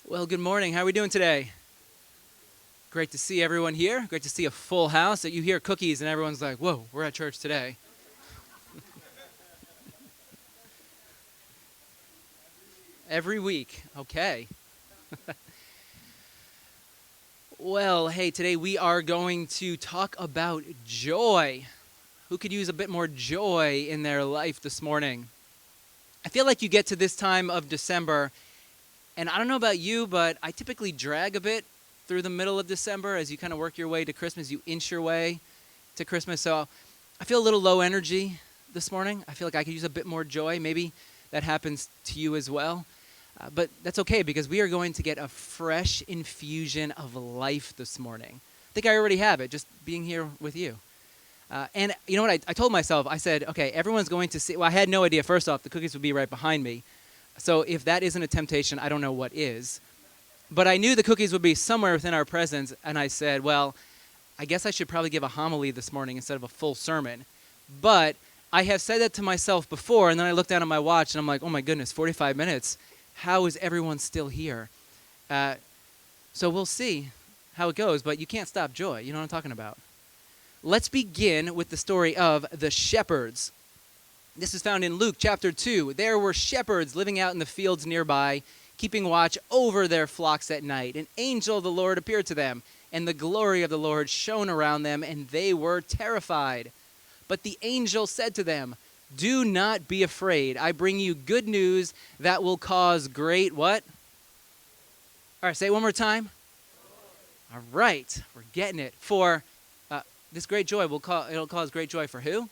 Well, good morning. How are we doing today? Great to see everyone here. Great to see a full house. That you hear cookies and everyone's like, whoa, we're at church today. Every week. Okay. Well, hey, today we are going to talk about joy. Who could use a bit more joy in their life this morning? I feel like you get to this time of December, and I don't know about you, but I typically drag a bit through the middle of December as you kind of work your way to Christmas. You inch your way to Christmas. So I feel a little low energy this morning. I feel like I could use a bit more joy. Maybe that happens to you as well. But that's okay because we are going to get a fresh infusion of life this morning. I think I already have it just being here with you. And you know what? I told myself, I said, okay, everyone's going to see. Well, I had no idea. First off, the cookies would be right behind me. So if that isn't a temptation, I don't know what is. But I knew the cookies would be somewhere within our presence. And I said, well, I guess I should probably give a homily this morning instead of a full sermon. But I have said that to myself before. And then I looked down at my watch and I'm like, oh my goodness, 45 minutes. How is everyone still here? So we'll see how it goes, but you can't stop joy. You know what I'm talking about. Let's begin with the story of the shepherds. This is found in Luke chapter 2. There were shepherds living out in the fields nearby, keeping watch over their flocks at night. An angel of the Lord appeared to them, and the glory of the Lord shone around them, and they were terrified. But the angel said to them, "Do not be afraid. I bring you good news that will cause great" what? All right, say it one more time. All right, we're getting it. For this great joy it'll cause great joy for who?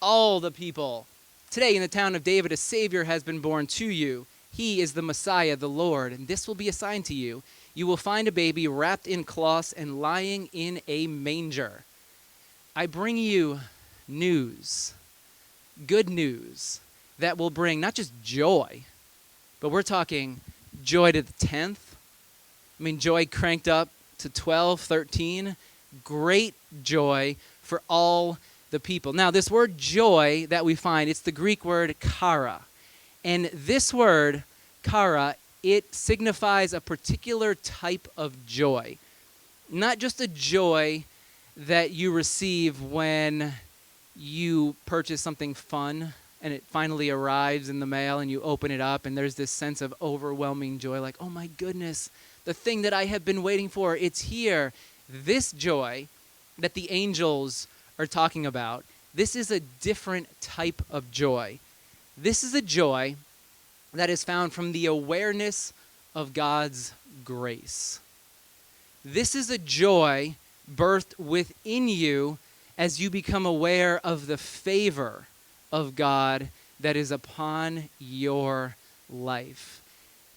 All the people. Today in the town of David, a Savior has been born to you. He is the Messiah, the Lord, and this will be a sign to you. You will find a baby wrapped in cloths and lying in a manger. I bring you news, good news, that will bring not just joy, but we're talking joy to the 10th. I mean, joy cranked up to 12, 13. Great joy for all the people. Now, this word joy that we find, it's the Greek word chara. And this word, chara, it signifies a particular type of joy. Not just a joy that you receive when you purchase something fun and it finally arrives in the mail and you open it up and there's this sense of overwhelming joy like, oh my goodness, the thing that I have been waiting for, it's here. This joy that the angels are talking about, this is a different type of joy. This is a joy that is found from the awareness of God's grace. This is a joy birthed within you as you become aware of the favor of God that is upon your life.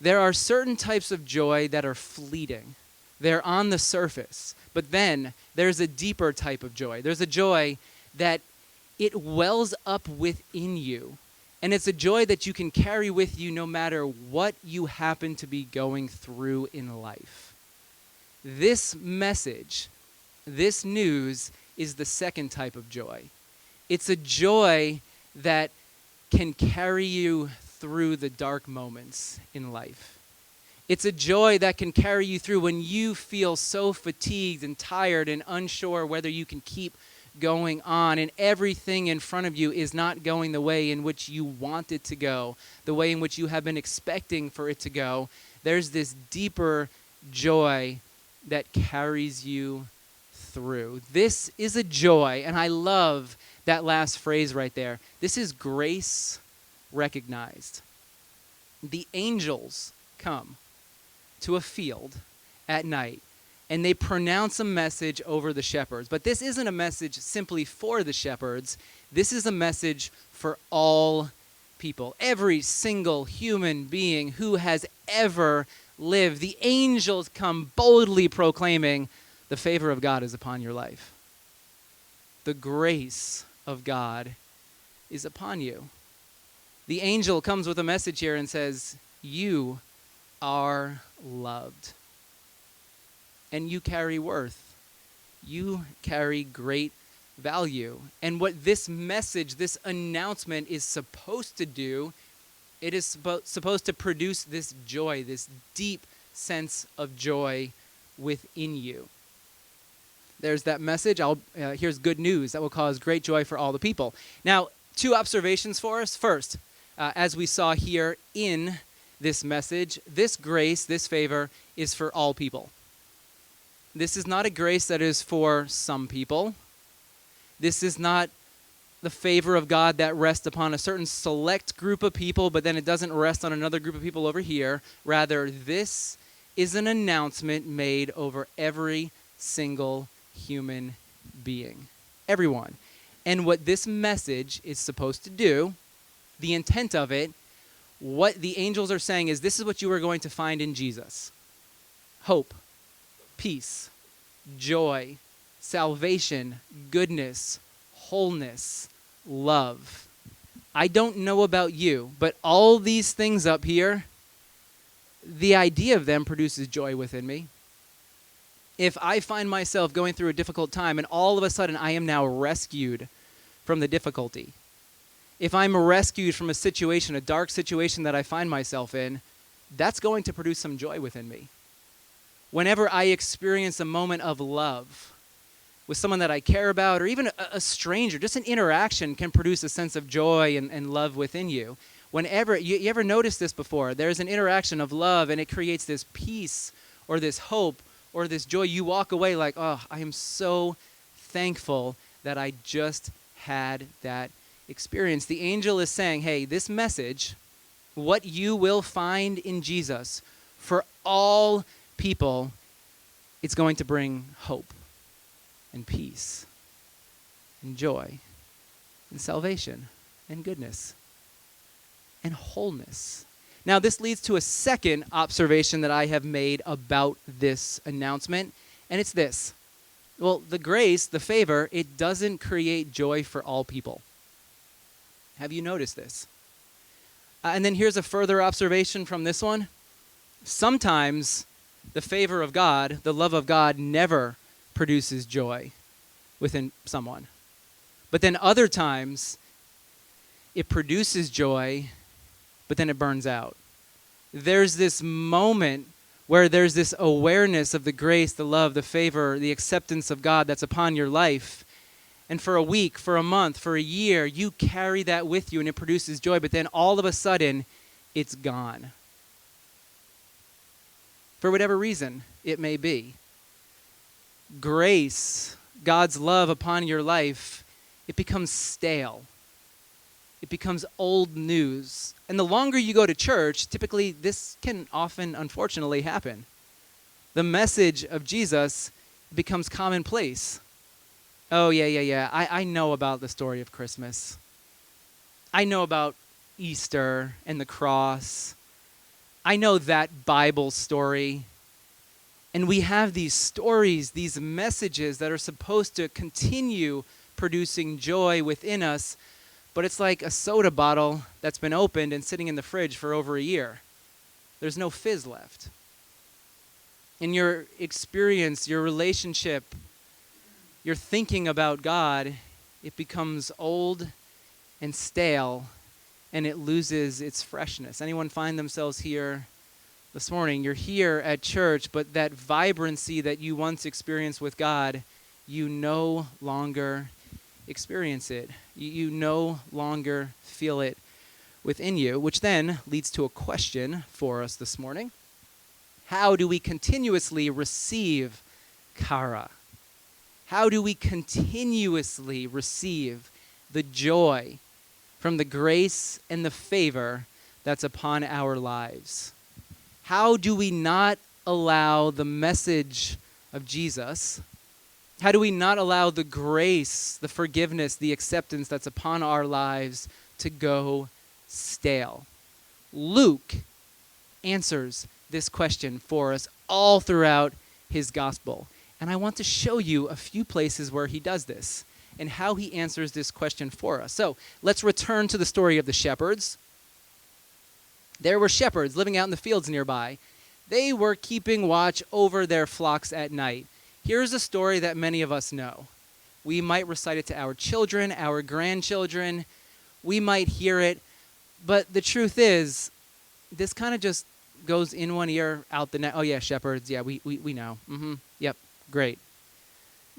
There are certain types of joy that are fleeting. They're on the surface. But then there's a deeper type of joy. There's a joy that it wells up within you. And it's a joy that you can carry with you no matter what you happen to be going through in life. This message, this news, is the second type of joy. It's a joy that can carry you through the dark moments in life. It's a joy that can carry you through when you feel so fatigued and tired and unsure whether you can keep going on and everything in front of you is not going the way in which you want it to go, the way in which you have been expecting for it to go. There's this deeper joy that carries you through. This is a joy, and I love that last phrase right there. This is grace recognized. The angels come to a field at night, and they pronounce a message over the shepherds. But this isn't a message simply for the shepherds. This is a message for all people, every single human being who has ever lived. The angels come boldly proclaiming, the favor of God is upon your life. The grace of God is upon you. The angel comes with a message here and says, you are loved. And you carry worth. You carry great value. And what this message, this announcement is supposed to do It is supposed to produce this joy, this deep sense of joy within you. There's that message. Here's good news that will cause great joy for all the people. Now, two observations for us. First, as we saw here in this message, this grace, this favor, is for all people. This is not a grace that is for some people. This is not the favor of God that rests upon a certain select group of people, but then it doesn't rest on another group of people over here. Rather, this is an announcement made over every single human being. Everyone. And what this message is supposed to do, the intent of it, what the angels are saying is, this is what you are going to find in Jesus. Hope, peace, joy, salvation, goodness, wholeness, love. I don't know about you, but all these things up here, the idea of them produces joy within me. If I find myself going through a difficult time and all of a sudden I am now rescued from the difficulty, if I'm rescued from a situation, a dark situation that I find myself in, that's going to produce some joy within me. Whenever I experience a moment of love with someone that I care about, or even a stranger, just an interaction can produce a sense of joy and love within you. Whenever, you ever noticed this before? There's an interaction of love and it creates this peace or this hope or this joy. You walk away like, oh, I am so thankful that I just had that experience. The angel is saying, hey, this message, what you will find in Jesus for all people, it's going to bring hope and peace and joy and salvation and goodness and wholeness. Now, this leads to a second observation that I have made about this announcement, and it's this. Well, the grace, the favor, it doesn't create joy for all people. Have you noticed this? And then here's a further observation from this one. Sometimes the favor of God, the love of God, never produces joy within someone. But then other times, it produces joy, but then it burns out. There's this moment where there's this awareness of the grace, the love, the favor, the acceptance of God that's upon your life. And for a week, for a month, for a year, you carry that with you and it produces joy, but then all of a sudden, it's gone. For whatever reason it may be. Grace, God's love upon your life, it becomes stale. It becomes old news. And the longer you go to church, typically this can often, unfortunately, happen. The message of Jesus becomes commonplace. Oh, yeah. I know about the story of Christmas. I know about Easter and the cross. I know that Bible story. And we have these stories, these messages that are supposed to continue producing joy within us, but it's like a soda bottle that's been opened and sitting in the fridge for over a year. There's no fizz left. In your experience, your relationship, your thinking about God, it becomes old and stale, and it loses its freshness. Anyone find themselves here this morning? You're here at church, but that vibrancy that you once experienced with God, you no longer experience it. You no longer feel it within you, which then leads to a question for us this morning. How do we continuously receive kara? How do we continuously receive the joy from the grace and the favor that's upon our lives? How do we not allow the message of Jesus, how do we not allow the grace, the forgiveness, the acceptance that's upon our lives to go stale? Luke answers this question for us all throughout his gospel. And I want to show you a few places where he does this and how he answers this question for us. So let's return to the story of the shepherds. There were shepherds living out in the fields nearby. They were keeping watch over their flocks at night. Here's a story that many of us know. We might recite it to our children, our grandchildren. We might hear it But the truth is, this kind of just goes in one ear, out the next. Oh, yeah, shepherds. Yeah, we know. Yep, great.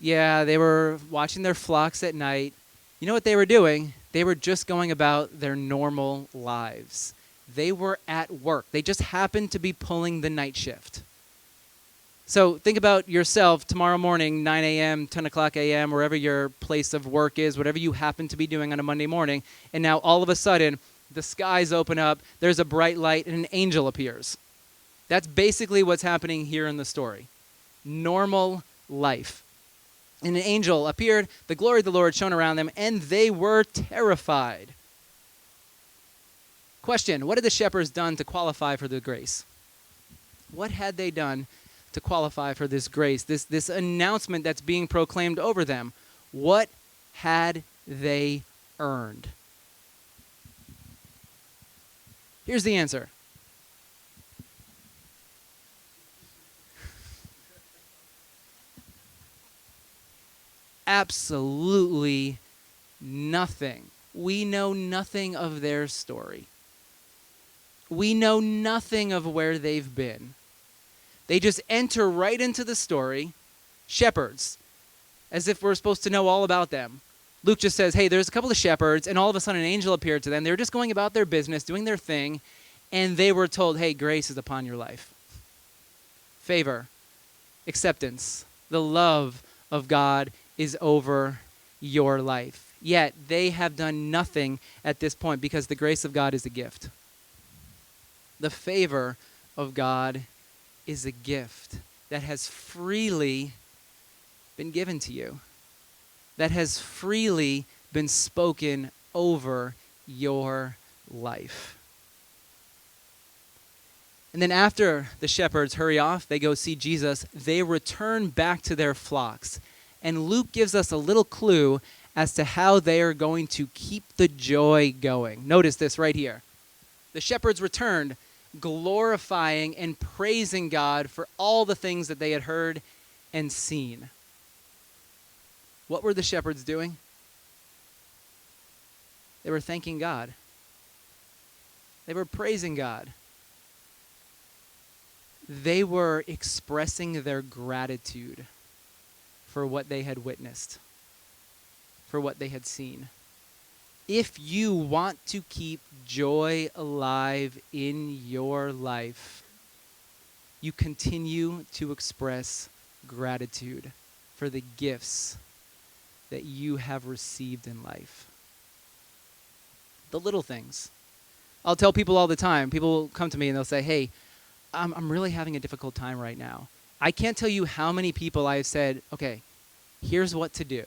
Yeah, they were watching their flocks at night. You know what they were doing? They were just going about their normal lives. They were at work. They just happened to be pulling the night shift. So think about yourself tomorrow morning, 9 a.m., 10 o'clock a.m., wherever your place of work is, whatever you happen to be doing on a Monday morning, and now all of a sudden, the skies open up, there's a bright light, and an angel appears. That's basically what's happening here in the story. Normal life. And an angel appeared, the glory of the Lord shone around them, and they were terrified. Question, what had the shepherds done to qualify for the grace? What had they done to qualify for this grace, this announcement that's being proclaimed over them? What had they earned? Here's the answer. Absolutely nothing. We know nothing of their story. We know nothing of where they've been. They just enter right into the story, shepherds, as if we're supposed to know all about them. Luke just says, hey, there's a couple of shepherds, and all of a sudden an angel appeared to them. They were just going about their business, doing their thing, and they were told, hey, grace is upon your life. Favor, acceptance, the love of God is over your life. Yet they have done nothing at this point because the grace of God is a gift. The favor of God is a gift that has freely been given to you, that has freely been spoken over your life. And then after the shepherds hurry off, they go see Jesus, they return back to their flocks. And Luke gives us a little clue as to how they are going to keep the joy going. Notice this right here. The shepherds returned, glorifying and praising God for all the things that they had heard and seen. What were the shepherds doing? They were thanking God. They were praising God. They were expressing their gratitude for what they had witnessed, for what they had seen. If you want to keep joy alive in your life, you continue to express gratitude for the gifts that you have received in life. The little things. I'll tell people all the time, people will come to me and they'll say, hey, I'm really having a difficult time right now. I can't tell you how many people I have said, okay, here's what to do.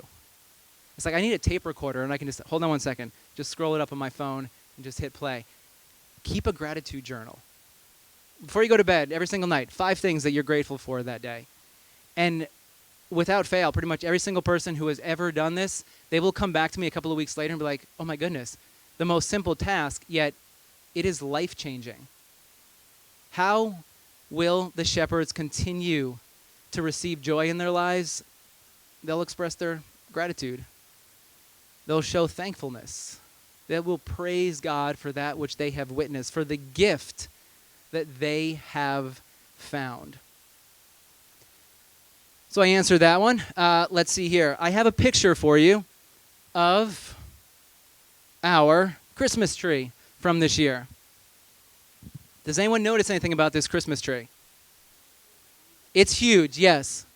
It's like I need a tape recorder and I can just, hold on one second, just scroll it up on my phone and just hit play. Keep a gratitude journal. Before you go to bed, every single night, 5 things that you're grateful for that day. And without fail, pretty much every single person who has ever done this, they will come back to me a couple of weeks later and be like, oh my goodness, the most simple task, yet it is life-changing. How will the shepherds continue to receive joy in their lives? They'll express their gratitude. They'll show thankfulness. They will praise God for that which they have witnessed, for the gift that they have found. So I answered that one. Let's see here. I have a picture for you of our Christmas tree from this year. Does anyone notice anything about this Christmas tree? It's huge, yes.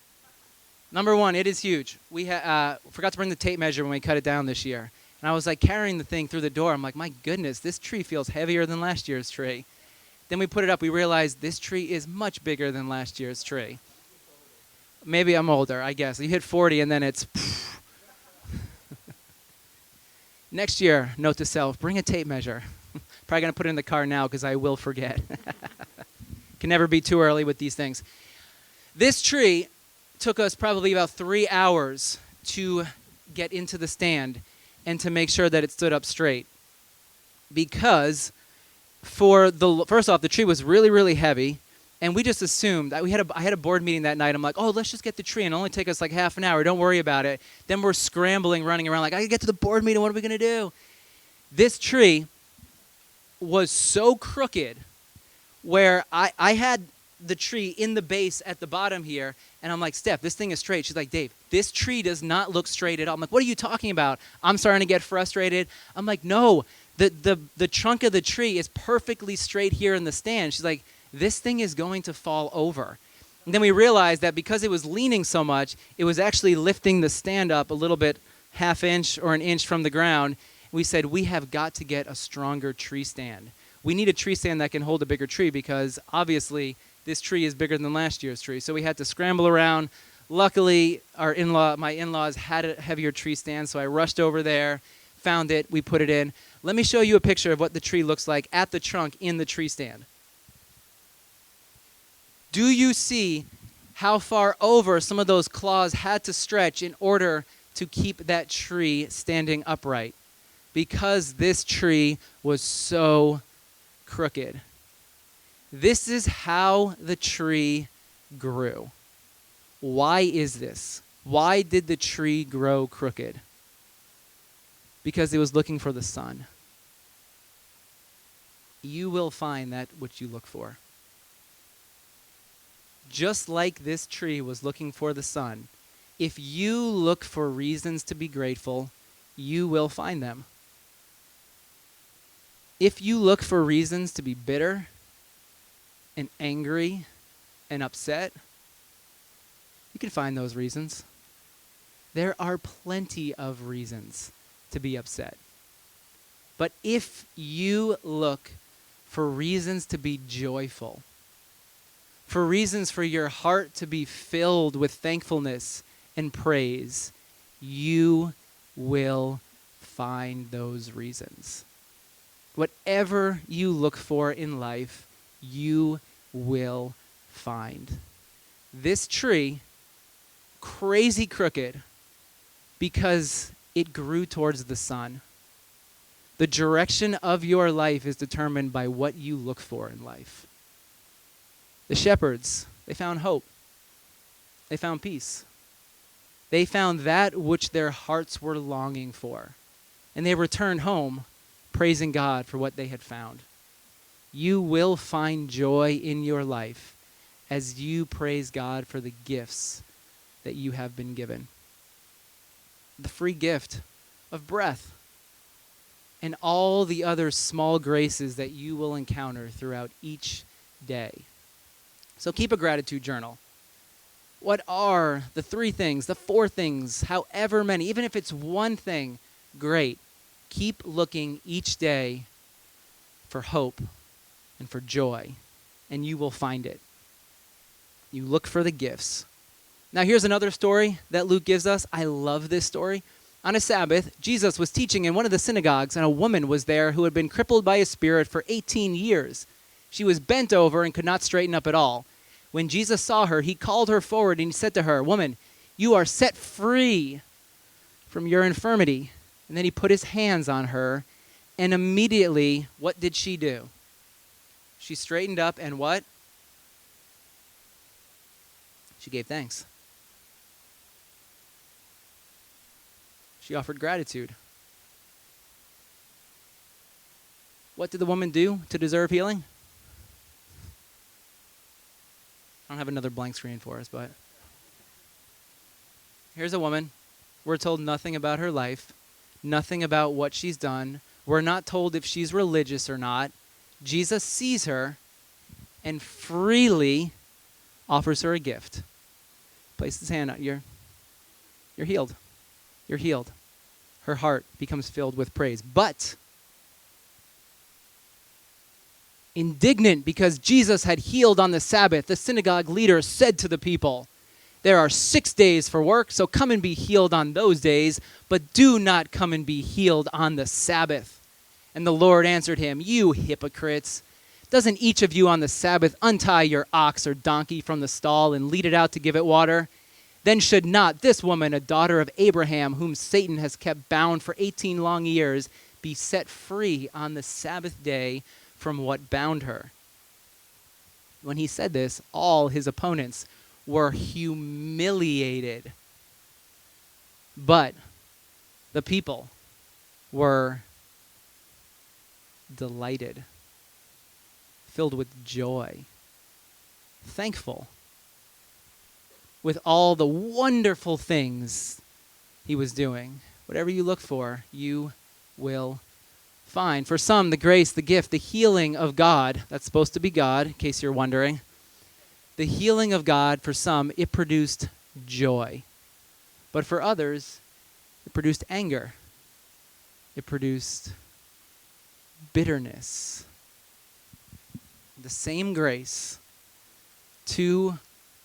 Number one, it is huge. We forgot to bring the tape measure when we cut it down this year. And I was like carrying the thing through the door. I'm like, my goodness, this tree feels heavier than last year's tree. Then we put it up. We realized this tree is much bigger than last year's tree. Maybe I'm older, I guess. You hit 40 and then it's... Next year, note to self, bring a tape measure. Probably going to put it in the car now because I will forget. Can never be too early with these things. This tree took us probably about 3 hours to get into the stand and to make sure that it stood up straight. Because first off, the tree was really, really heavy. And we just assumed, I had a board meeting that night. I'm like, oh, let's just get the tree and it'll only take us like half an hour. Don't worry about it. Then we're scrambling, running around like, I gotta get to the board meeting. What are we going to do? This tree was so crooked where I had the tree in the base at the bottom here, and I'm like, Steph, this thing is straight. She's like, Dave, this tree does not look straight at all. I'm like, what are you talking about? I'm starting to get frustrated. I'm like, no, the trunk of the tree is perfectly straight here in the stand. She's like, this thing is going to fall over. And then we realized that because it was leaning so much, it was actually lifting the stand up a little bit, half inch or an inch from the ground. We said, we have got to get a stronger tree stand. We need a tree stand that can hold a bigger tree because obviously this tree is bigger than last year's tree. So we had to scramble around. Luckily, my in-laws had a heavier tree stand, so I rushed over there, found it, we put it in. Let me show you a picture of what the tree looks like at the trunk in the tree stand. Do you see how far over some of those claws had to stretch in order to keep that tree standing upright? Because this tree was so crooked. This is how the tree grew. Why is this? Why did the tree grow crooked? Because it was looking for the sun. You will find that which you look for. Just like this tree was looking for the sun, if you look for reasons to be grateful, you will find them. If you look for reasons to be bitter and angry and upset, you can find those reasons. There are plenty of reasons to be upset. But if you look for reasons to be joyful, for reasons for your heart to be filled with thankfulness and praise, you will find those reasons. Whatever you look for in life, you will find. This tree, crazy crooked, because it grew towards the sun. The direction of your life is determined by what you look for in life. The shepherds, they found hope. They found peace. They found that which their hearts were longing for. And they returned home praising God for what they had found. You will find joy in your life as you praise God for the gifts that you have been given. The free gift of breath and all the other small graces that you will encounter throughout each day. So keep a gratitude journal. What are the 3 things, the 4 things, however many, even if it's one thing, great. Keep looking each day for hope and for joy, and you will find it. You look for the gifts. Now here's another story that Luke gives us. I love this story. On a Sabbath, Jesus was teaching in one of the synagogues, and a woman was there who had been crippled by a spirit for 18 years. She was bent over and could not straighten up at all. When Jesus saw her, he called her forward and he said to her, "Woman, you are set free from your infirmity." And then he put his hands on her, and immediately, what did she do? She straightened up and what? She gave thanks. She offered gratitude. What did the woman do to deserve healing? I don't have another blank screen for us, but here's a woman. We're told nothing about her life, nothing about what she's done. We're not told if she's religious or not. Jesus sees her and freely offers her a gift. Places his hand on you're healed. You're healed. Her heart becomes filled with praise. But indignant because Jesus had healed on the Sabbath, the synagogue leader said to the people, "There are 6 days for work, so come and be healed on those days, but do not come and be healed on the Sabbath." And the Lord answered him, "You hypocrites! Doesn't each of you on the Sabbath untie your ox or donkey from the stall and lead it out to give it water? Then should not this woman, a daughter of Abraham, whom Satan has kept bound for 18 long years, be set free on the Sabbath day from what bound her?" When he said this, all his opponents were humiliated. But the people were delighted, filled with joy, thankful, with all the wonderful things he was doing. Whatever you look for, you will find. For some, the grace, the gift, the healing of God, that's supposed to be God, in case you're wondering. The healing of God, for some, it produced joy. But for others, it produced anger. It produced bitterness. The same grace, two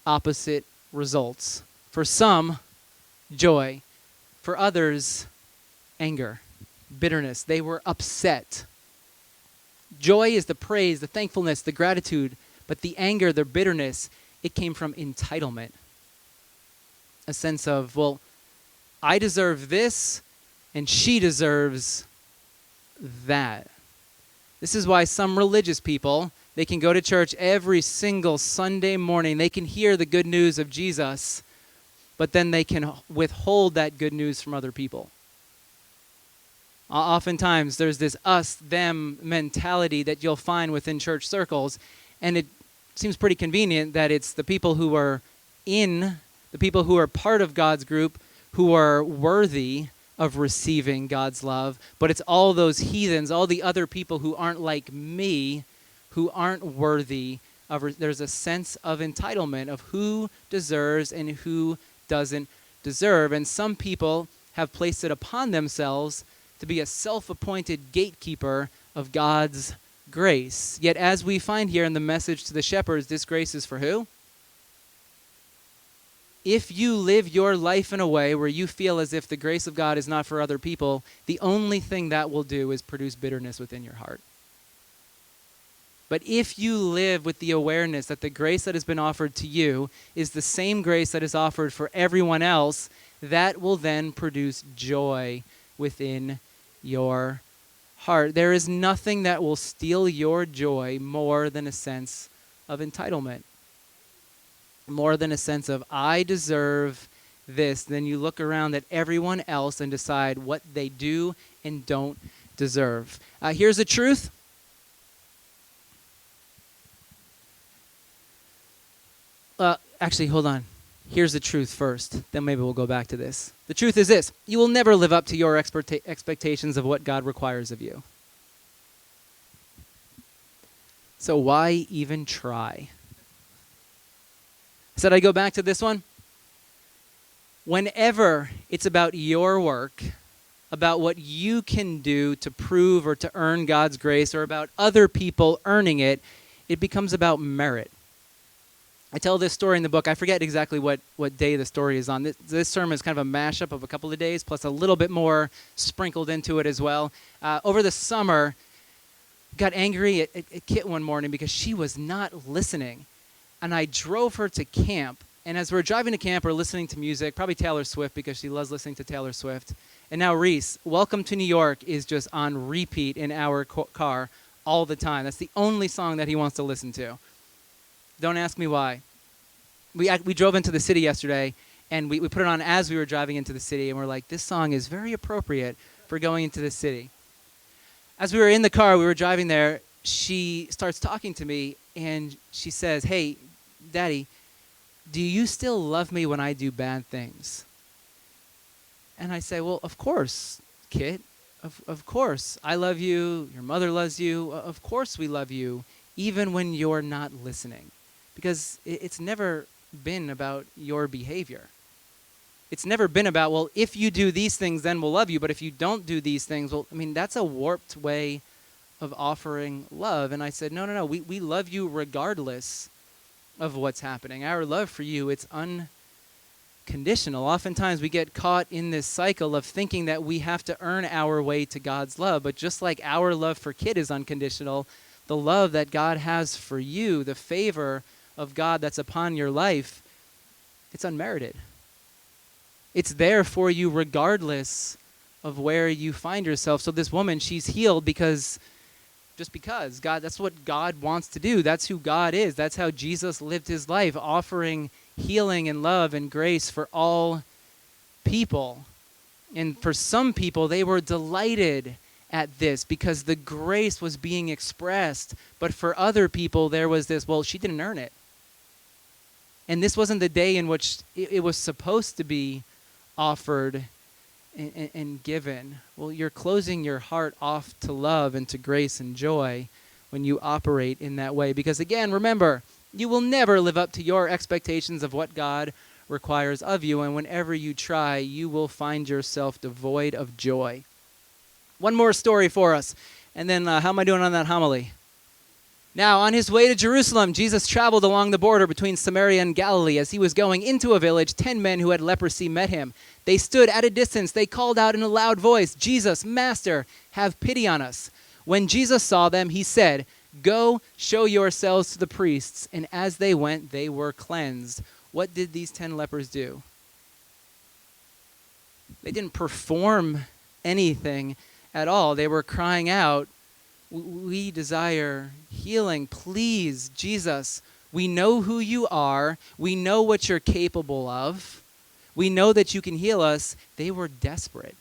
opposite results. For some, joy. For others, anger, bitterness. They were upset. Joy is the praise, the thankfulness, the gratitude. But the anger, the bitterness, it came from entitlement. A sense of, well, I deserve this, and she deserves that. This is why some religious people, they can go to church every single Sunday morning. They can hear the good news of Jesus, but then they can withhold that good news from other people. Oftentimes, there's this us-them mentality that you'll find within church circles, and it seems pretty convenient that it's the people who are the people who are part of God's group, who are worthy of receiving God's love, but it's all those heathens, all the other people who aren't like me, who aren't worthy of. There's a sense of entitlement of who deserves and who doesn't deserve. And some people have placed it upon themselves to be a self-appointed gatekeeper of God's grace. Yet as we find here in the message to the shepherds, this grace is for who? If you live your life in a way where you feel as if the grace of God is not for other people, the only thing that will do is produce bitterness within your heart. But if you live with the awareness that the grace that has been offered to you is the same grace that is offered for everyone else, that will then produce joy within your heart. There is nothing that will steal your joy more than a sense of entitlement. More than a sense of, I deserve this. Then you look around at everyone else and decide what they do and don't deserve. Here's the truth. Actually, hold on. Here's the truth first. Then maybe we'll go back to this. The truth is this. You will never live up to your expectations of what God requires of you. So why even try? Said I go back to this one? Whenever it's about your work, about what you can do to prove or to earn God's grace, or about other people earning it, it becomes about merit. I tell this story in the book. I forget exactly what day the story is on. This sermon is kind of a mashup of a couple of days, plus a little bit more sprinkled into it as well. Over the summer, got angry at Kit one morning because she was not listening. And I drove her to camp. And as we're driving to camp, we're listening to music, probably Taylor Swift because she loves listening to Taylor Swift. And now Reese, Welcome to New York is just on repeat in our car all the time. That's the only song that he wants to listen to. Don't ask me why. We drove into the city yesterday, and we put it on as we were driving into the city, and we're like, this song is very appropriate for going into the city. As we were in the car, we were driving there, she starts talking to me, and she says, hey, Daddy, do you still love me when I do bad things? And I say, well, of course, Kit. Of course. I love you. Your mother loves you. Of course we love you, even when you're not listening. Because it's never been about your behavior. It's never been about, well, if you do these things, then we'll love you. But if you don't do these things, well, I mean, that's a warped way of offering love. And I said, no. We love you regardless of what's happening. Our love for you, it's unconditional. Oftentimes we get caught in this cycle of thinking that we have to earn our way to God's love. But just like our love for Kit is unconditional, the love that God has for you, the favor of God that's upon your life, it's unmerited. It's there for you regardless of where you find yourself. So this woman, she's healed because God, that's what God wants to do. That's who God is. That's how Jesus lived his life, offering healing and love and grace for all people. And for some people, they were delighted at this because the grace was being expressed. But for other people, there was this, well, she didn't earn it. And this wasn't the day in which it was supposed to be offered and given. Well, you're closing your heart off to love and to grace and joy when you operate in that way. Because again, remember, you will never live up to your expectations of what God requires of you. And whenever you try, you will find yourself devoid of joy. One more story for us. And then how am I doing on that homily? Now, on his way to Jerusalem, Jesus traveled along the border between Samaria and Galilee. As he was going into a village, 10 men who had leprosy met him. They stood at a distance. They called out in a loud voice, "Jesus, Master, have pity on us." When Jesus saw them, he said, "Go, show yourselves to the priests." And as they went, they were cleansed. What did these 10 lepers do? They didn't perform anything at all. They were crying out, "We desire healing. Please, Jesus, we know who you are. We know what you're capable of. We know that you can heal us." They were desperate.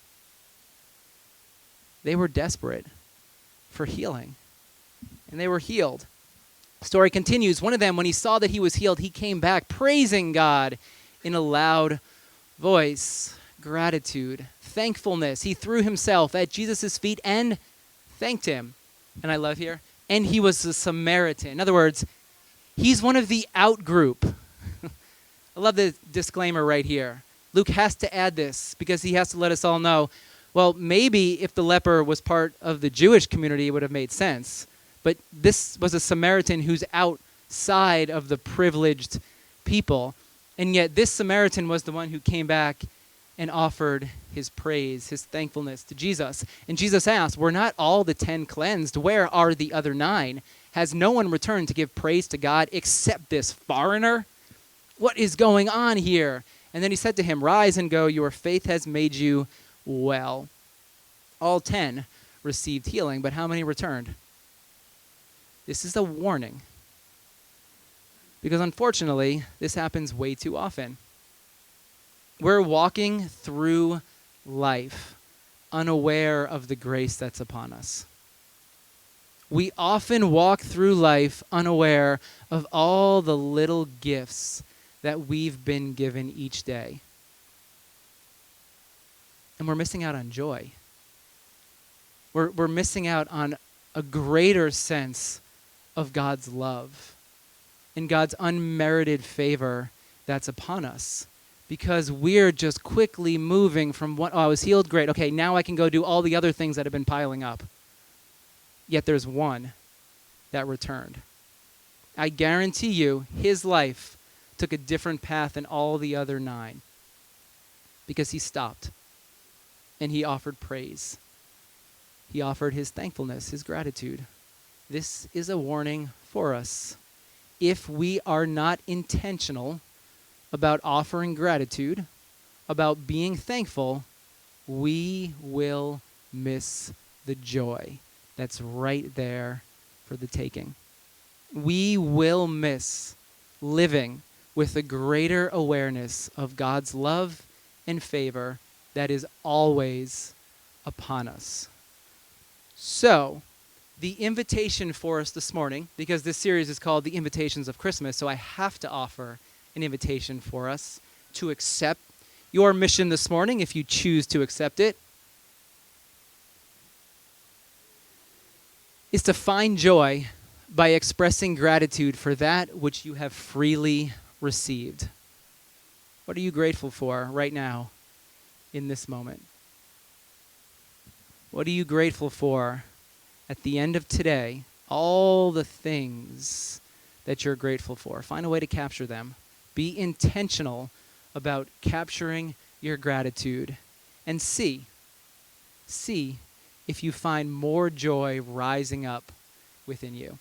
They were desperate for healing. And they were healed. The story continues. One of them, when he saw that he was healed, he came back praising God in a loud voice. Gratitude, thankfulness. He threw himself at Jesus' feet and thanked him. And I love here, and he was a Samaritan. In other words, he's one of the out group. I love the disclaimer right here. Luke has to add this because he has to let us all know, well, maybe if the leper was part of the Jewish community, it would have made sense. But this was a Samaritan who's outside of the privileged people. And yet this Samaritan was the one who came back and offered his praise, his thankfulness to Jesus. And Jesus asked, were not all the 10 cleansed? Where are the other 9? Has no one returned to give praise to God except this foreigner? What is going on here? And then he said to him, rise and go, your faith has made you well. All 10 received healing, but how many returned? This is a warning. Because unfortunately, this happens way too often. We're walking through life unaware of the grace that's upon us. We often walk through life unaware of all the little gifts that we've been given each day. And we're missing out on joy. We're missing out on a greater sense of God's love and God's unmerited favor that's upon us. Because we're just quickly moving from what, oh, I was healed, great. Okay, now I can go do all the other things that have been piling up. Yet there's one that returned. I guarantee you, his life took a different path than all the other 9. Because he stopped. And he offered praise. He offered his thankfulness, his gratitude. This is a warning for us. If we are not intentional about offering gratitude, about being thankful, we will miss the joy that's right there for the taking. We will miss living with a greater awareness of God's love and favor that is always upon us. So, the invitation for us this morning, because this series is called The Invitations of Christmas, so I have to offer an invitation for us to accept your mission this morning if you choose to accept it, is to find joy by expressing gratitude for that which you have freely received. What are you grateful for right now in this moment? What are you grateful for at the end of today? All the things that you're grateful for. Find a way to capture them. Be intentional about capturing your gratitude and see if you find more joy rising up within you.